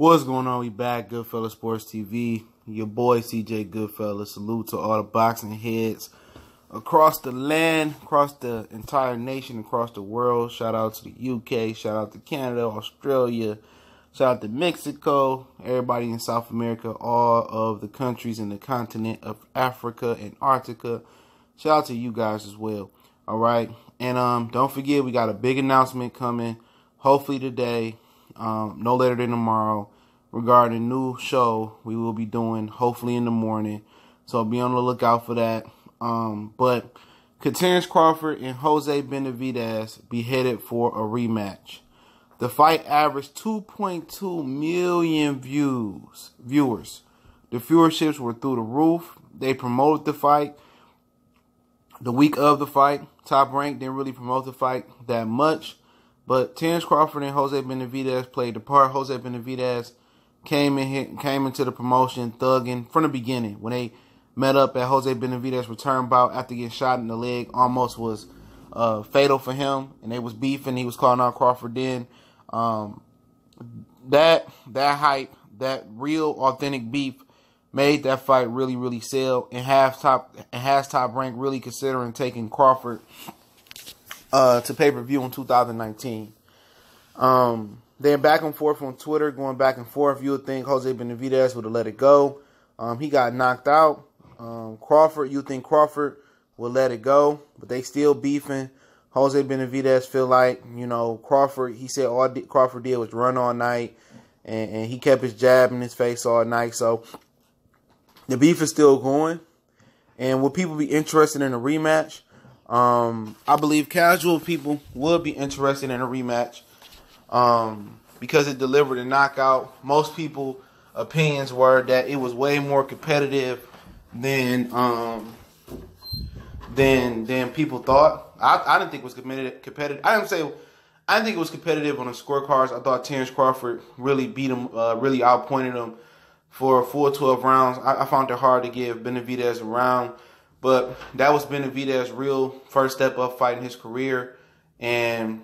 What's going on? We back, Goodfellas Sports TV. Your boy CJ Goodfellas. Salute to all the boxing heads across the land, across the entire nation, across the world. Shout out to the UK, shout out to Canada, Australia, shout out to Mexico, everybody in South America, all of the countries in the continent of Africa, Antarctica. Shout out to you guys as well. All right. And don't forget, we got a big announcement coming, hopefully today, no later than tomorrow, regarding a new show we will be doing, hopefully in the morning. So be on the lookout for that. But could Terence Crawford and Jose Benavidez be headed for a rematch? The fight averaged 2.2 million viewers. The viewerships were through the roof. They promoted the fight the week of the fight. Top Rank didn't really promote the fight that much. But Terence Crawford and Jose Benavidez played the part. Jose Benavidez came into the promotion thugging from the beginning. When they met up at Jose Benavidez' return bout after getting shot in the leg, almost was fatal for him, and they was beefing. He was calling out Crawford then. That hype, that real authentic beef, made that fight really, really sell, and has Top Rank really considering taking Crawford to pay-per-view in 2019. Then back and forth on Twitter, going back and forth. You would think Jose Benavidez would have let it go. He got knocked out. Crawford, you think Crawford would let it go, but they still beefing. Jose Benavidez feel like, Crawford, he said all Crawford did was run all night, and he kept his jab in his face all night. So the beef is still going. And will people be interested in a rematch? I believe casual people would be interested in a rematch because it delivered a knockout. Most people' opinions were that it was way more competitive than people thought. I didn't think it was competitive. I didn't think it was competitive on the scorecards. I thought Terence Crawford really beat him, really outpointed him for a full 12 rounds. I found it hard to give Benavidez a round. But that was Benavidez's real first step up fight in his career. And,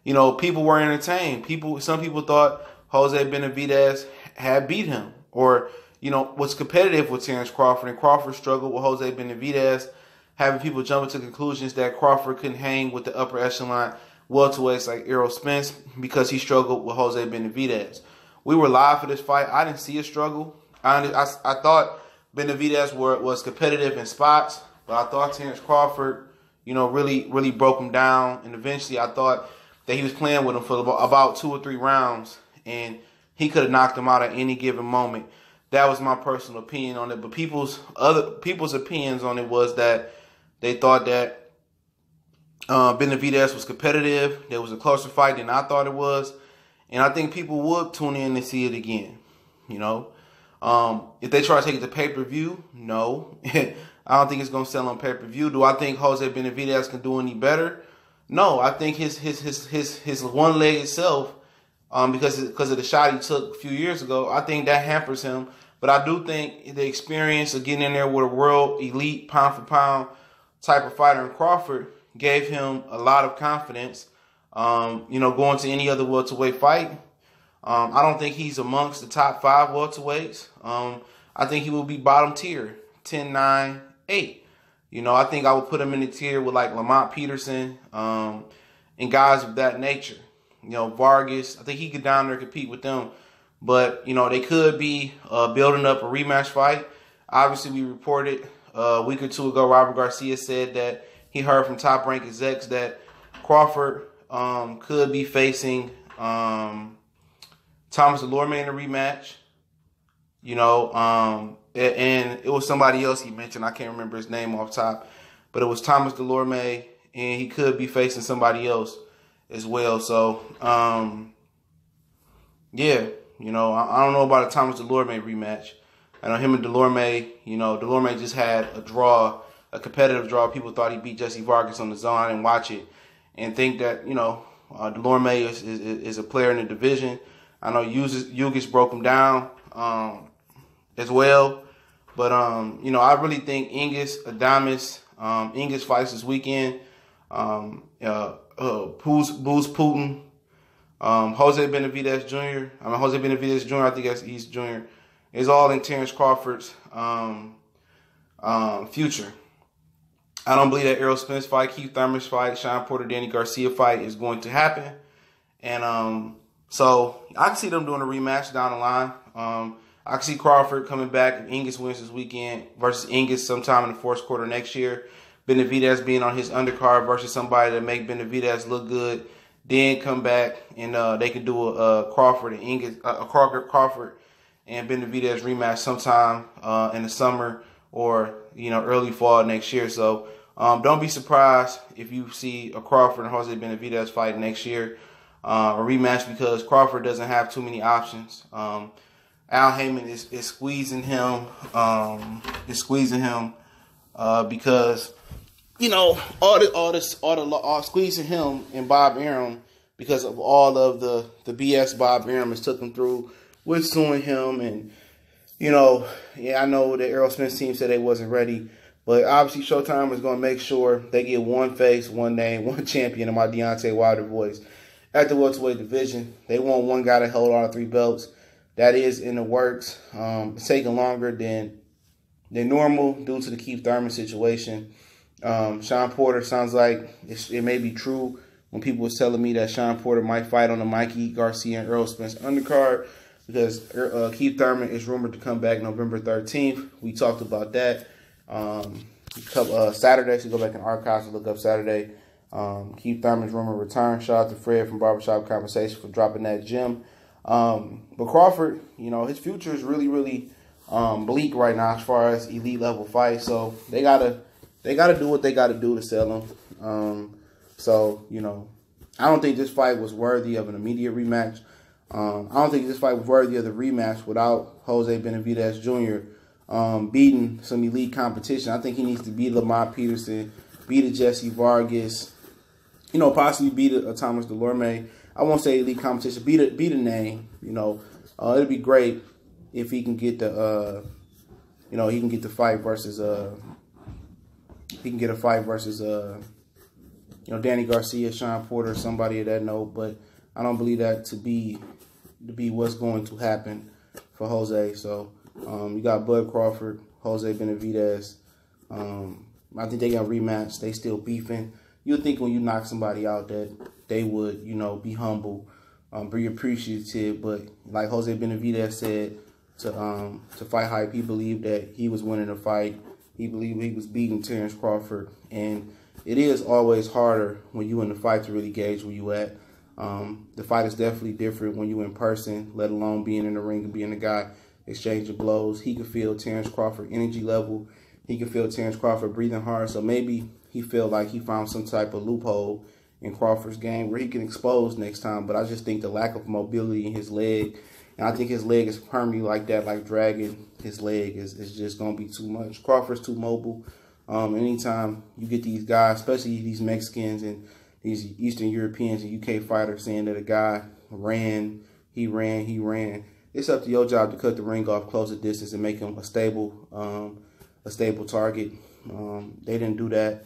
people were entertained. Some people thought Jose Benavidez had beat him or, was competitive with Terence Crawford. And Crawford struggled with Jose Benavidez, having people jump to conclusions that Crawford couldn't hang with the upper echelon welterweights like Errol Spence because he struggled with Jose Benavidez. We were live for this fight. I didn't see a struggle. I thought Benavidez was competitive in spots, but I thought Terence Crawford, really broke him down. And eventually I thought that he was playing with him for about 2 or 3 rounds, and he could have knocked him out at any given moment. That was my personal opinion on it. But people's opinions on it was that they thought that Benavidez was competitive. There was a closer fight than I thought it was. And I think people would tune in to see it again, If they try to take it to pay-per-view, no. I don't think it's going to sell on pay-per-view. Do I think Jose Benavidez can do any better? No. I think his one leg itself, because of the shot he took a few years ago, I think that hampers him. But I do think the experience of getting in there with a world elite pound-for-pound type of fighter in Crawford gave him a lot of confidence, going to any other welterweight fight. I don't think he's amongst the top 5 welterweights. I think he will be bottom tier, 10, 9, 8. I think I would put him in the tier with like Lamont Peterson and guys of that nature. Vargas, I think he could down there compete with them. But, they could be building up a rematch fight. Obviously, we reported a week or 2 ago, Robert Garcia said that he heard from Top Rank execs that Crawford could be facing Thomas Delorme in a rematch, and it was somebody else he mentioned. I can't remember his name off top, but it was Thomas Delorme, and he could be facing somebody else as well. So, I don't know about a Thomas Delorme rematch. I know him and Delorme, Delorme just had a competitive draw. People thought he beat Jesse Vargas on the zone. I didn't watch it and think that, Delorme is a player in the division. I know Ugas broke him down as well. But, I really think Ingus, Adames, Ingus fights this weekend. Booz Putin, Jose Benavidez Jr. Jose Benavidez Jr. I think he's Jr. is all in Terence Crawford's future. I don't believe that Errol Spence fight, Keith Thurman's fight, Sean Porter, Danny Garcia fight is going to happen. And so I can see them doing a rematch down the line. I can see Crawford coming back if Ingus wins this weekend versus Ingus sometime in the fourth quarter next year. Benavidez being on his undercard versus somebody that make Benavidez look good. Then come back and they can do a Crawford and Ingus, Crawford and Benavidez rematch sometime in the summer or early fall next year. So don't be surprised if you see a Crawford and Jose Benavidez fight next year, a rematch, because Crawford doesn't have too many options. Al Heyman is squeezing him. Because all squeezing him and Bob Arum because of all of the BS Bob Arum has took him through with suing him. And I know the Errol Spence team said they wasn't ready, but obviously Showtime is going to make sure they get one face, one name, one champion in my Deontay Wilder voice at the welterweight division. They want one guy to hold all 3 belts. That is in the works. It's taking longer than normal due to the Keith Thurman situation. Sean Porter sounds like it may be true when people was telling me that Sean Porter might fight on the Mikey Garcia and Errol Spence undercard, because Keith Thurman is rumored to come back November 13th. We talked about that Saturday, so go back in archives and look up Saturday. Keith Thurman's rumored return. Shout out to Fred from Barbershop Conversation for dropping that gem. But Crawford, his future is really, really bleak right now as far as elite level fights. So they gotta do what they gotta do to sell him. I don't think this fight was worthy of an immediate rematch. I don't think this fight was worthy of the rematch without Jose Benavidez Jr. Beating some elite competition. I think he needs to beat Lamont Peterson, beat a Jesse Vargas, possibly beat a Thomas Delorme. I won't say elite competition, beat a name. It'd be great if he can get the fight versus Danny Garcia, Sean Porter, somebody of that note. But I don't believe that to be what's going to happen for Jose. So you got Bud Crawford, Jose Benavidez. I think they got a rematch. They still beefing. You'd think when you knock somebody out that they would, be humble, be appreciative. But like Jose Benavidez said to Fight Hype, he believed that he was winning the fight. He believed he was beating Terence Crawford. And it is always harder when you in the fight to really gauge where you at. The fight is definitely different when you in person, let alone being in the ring and being the guy exchanging blows. He could feel Terence Crawford energy level. He could feel Terence Crawford breathing hard. So maybe he felt like he found some type of loophole in Crawford's game where he can expose next time. But I just think the lack of mobility in his leg, and I think his leg is permanently like that, like dragging his leg is just going to be too much. Crawford's too mobile. Anytime you get these guys, especially these Mexicans and these Eastern Europeans and UK fighters saying that a guy ran, it's up to your job to cut the ring off, close the distance, and make him a stable target. They didn't do that.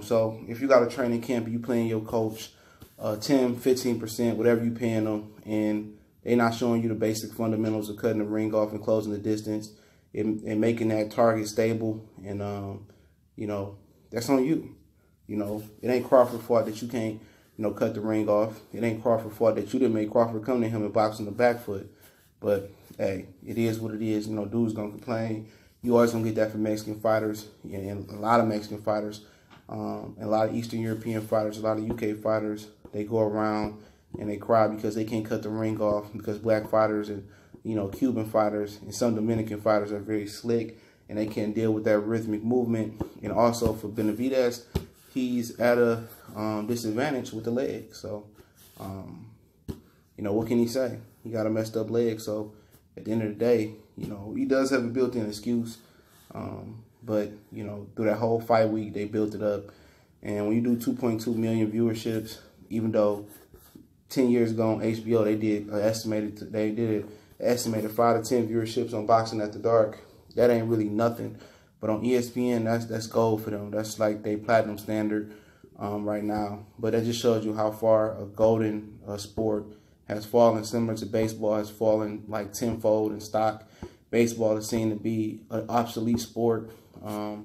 So if you got a training camp, you paying your coach 10, 15%, whatever you paying them, and they not showing you the basic fundamentals of cutting the ring off and closing the distance and making that target stable, and that's on you. It ain't Crawford's fault that you can't, cut the ring off. It ain't Crawford's fault that you didn't make Crawford come to him and box on the back foot. But hey, it is what it is. Dude's gonna complain. You always gonna get that from Mexican fighters, and a lot of Mexican fighters, and a lot of Eastern European fighters, a lot of UK fighters. They go around and they cry because they can't cut the ring off, because black fighters and Cuban fighters and some Dominican fighters are very slick and they can't deal with that rhythmic movement. And also for Benavidez, he's at a disadvantage with the leg. So, what can he say? He got a messed up leg. So at the end of the day, he does have a built-in excuse. But, through that whole fight week, they built it up. And when you do 2.2 million viewerships, even though 10 years ago on HBO, they did an estimated 5 to 10 viewerships on Boxing After Dark. That ain't really nothing. But on ESPN, that's gold for them. That's like they platinum standard. right now. But that just shows you how far a golden sport has fallen, similar to baseball has fallen like tenfold in stock. Baseball is seen to be an obsolete sport in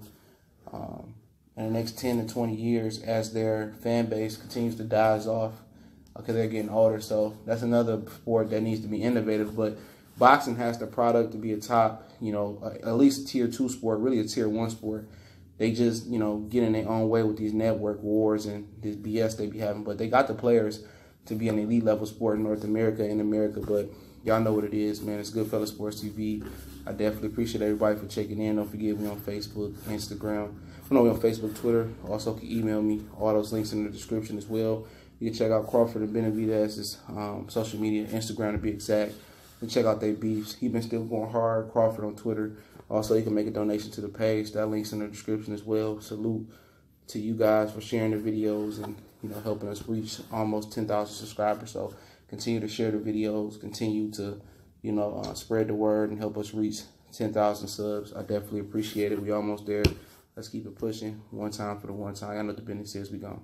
the next 10 to 20 years as their fan base continues to die off because they're getting older. So that's another sport that needs to be innovative. But boxing has the product to be a top, at least a tier 2 sport, really a tier 1 sport. They just, get in their own way with these network wars and this BS they be having. But they got the players to be an elite level sport in North America, But y'all know what it is, man. It's Goodfellas Sports TV. I definitely appreciate everybody for checking in. Don't forget me on Facebook, Instagram. We're on Facebook, Twitter. Also can email me. All those links in the description as well. You can check out Crawford and Benavidez's social media, Instagram to be exact. And check out their beefs. He been still going hard. Crawford on Twitter. Also, you can make a donation to the page. That link's in the description as well. Salute to you guys for sharing the videos and helping us reach almost 10,000 subscribers. So continue to share the videos. Continue to spread the word and help us reach 10,000 subs. I definitely appreciate it. We almost there. Let's keep it pushing. One time for the one time. I know what the business is. We gone.